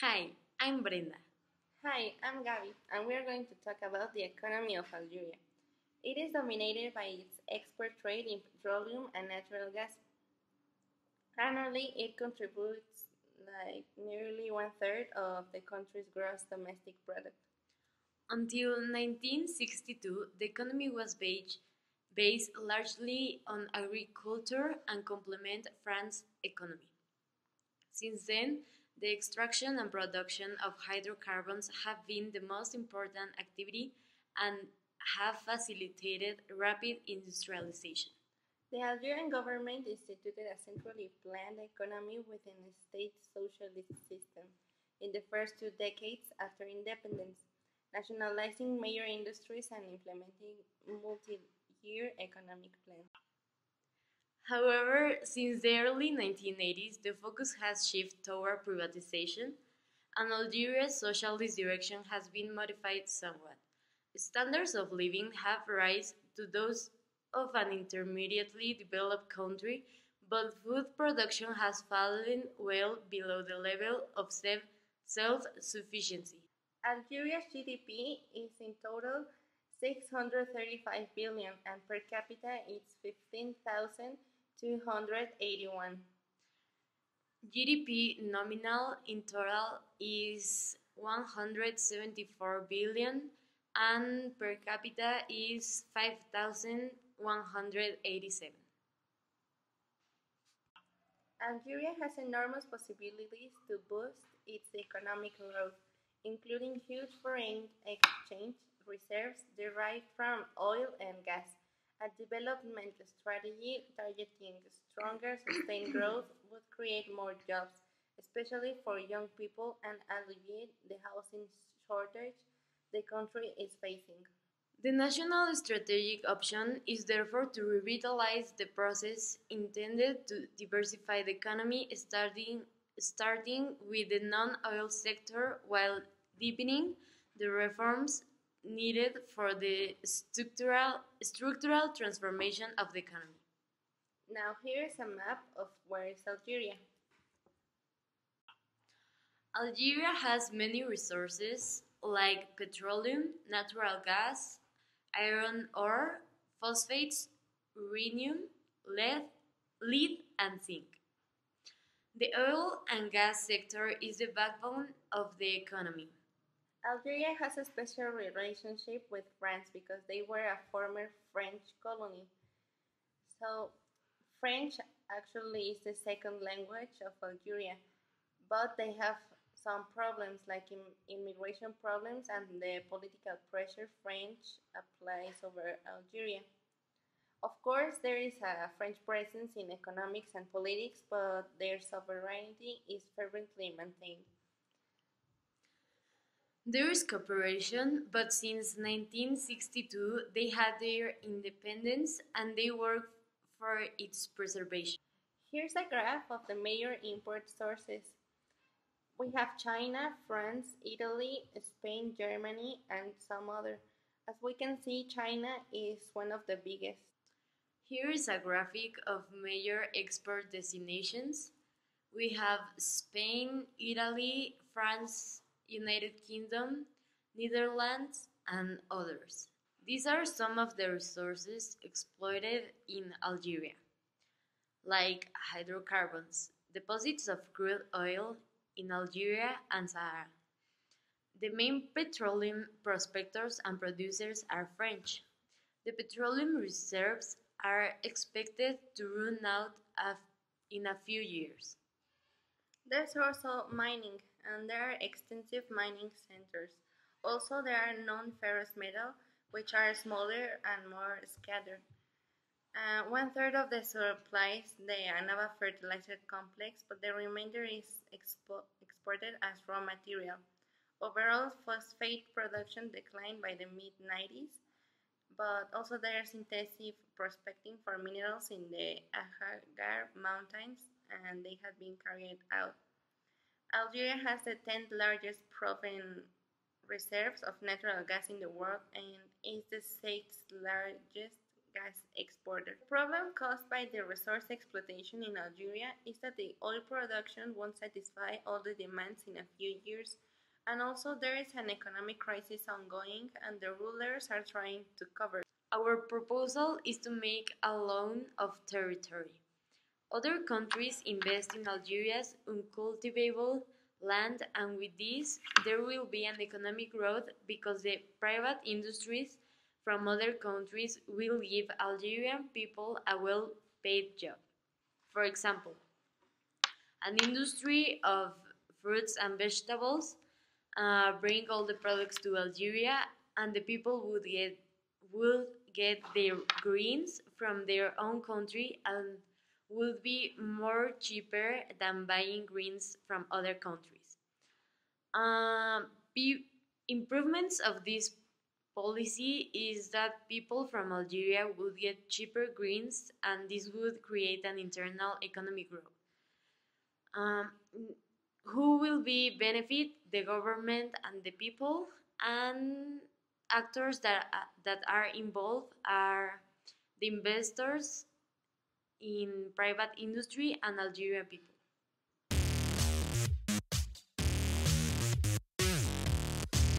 Hi, I'm Brenda. Hi, I'm Gabi, and we are going to talk about the economy of Algeria. It is dominated by its export trade in petroleum and natural gas. Annually, it contributes nearly one third of the country's gross domestic product. Until 1962, the economy was based largely on agriculture and complement France's economy. Since then, the extraction and production of hydrocarbons have been the most important activity and have facilitated rapid industrialization. The Algerian government instituted a centrally planned economy within a state socialist system in the first 2 decades after independence, nationalizing major industries and implementing multi-year economic plans. However, since the early 1980s, the focus has shifted toward privatization, and Algeria's socialist direction has been modified somewhat. Standards of living have risen to those of an intermediately developed country, but food production has fallen well below the level of self-sufficiency. Algeria's GDP is in total 635 billion and per capita it's 15,281. GDP nominal in total is 174 billion and per capita is 5,187. Algeria has enormous possibilities to boost its economic growth, including huge foreign exchange reserves derived from oil and gas. A development strategy targeting stronger sustained growth would create more jobs, especially for young people, and alleviate the housing shortage the country is facing. The national strategic option is therefore to revitalize the process intended to diversify the economy, starting with the non-oil sector while deepening the reforms needed for the structural transformation of the economy. Now here is a map of where is Algeria. Algeria has many resources like petroleum, natural gas, iron ore, phosphates, uranium, lead, and zinc. The oil and gas sector is the backbone of the economy. Algeria has a special relationship with France because they were a former French colony. So, French actually is the second language of Algeria, but they have some problems like immigration problems and the political pressure French applies over Algeria. Of course, there is a French presence in economics and politics, but their sovereignty is fervently maintained. There is cooperation, but since 1962 they had their independence and they work for its preservation. Here's a graph of the major import sources. We have China, France, Italy, Spain, Germany, and some other. As we can see, China is one of the biggest. Here is a graphic of major export destinations. We have Spain, Italy, France, United Kingdom, Netherlands, and others. These are some of the resources exploited in Algeria, like hydrocarbons, deposits of crude oil in Algeria and Sahara. The main petroleum prospectors and producers are French. The petroleum reserves are expected to run out in a few years. There's also mining, and there are extensive mining centers. Also, there are non-ferrous metals, which are smaller and more scattered. One third of the supplies the Anava fertilizer complex, but the remainder is exported as raw material. Overall, phosphate production declined by the mid-90s, but also there is intensive prospecting for minerals in the Ahagar Mountains, and they have been carried out. Algeria has the 10th largest proven reserves of natural gas in the world and is the 6th largest gas exporter. The problem caused by the resource exploitation in Algeria is that the oil production won't satisfy all the demands in a few years, and also there is an economic crisis ongoing and the rulers are trying to cover it. Our proposal is to make a loan of territory. Other countries invest in Algeria's uncultivable land, and with this, there will be an economic growth because the private industries from other countries will give Algerian people a well paid job. For example, an industry of fruits and vegetables bring all the products to Algeria, and the people would get their greens from their own country and would be more cheaper than buying greens from other countries. Be improvements of this policy is that people from Algeria would get cheaper greens, and this would create an internal economic growth. Um, who will be benefit? The government and the people, and actors that are involved are the investors in private industry and Algerian people.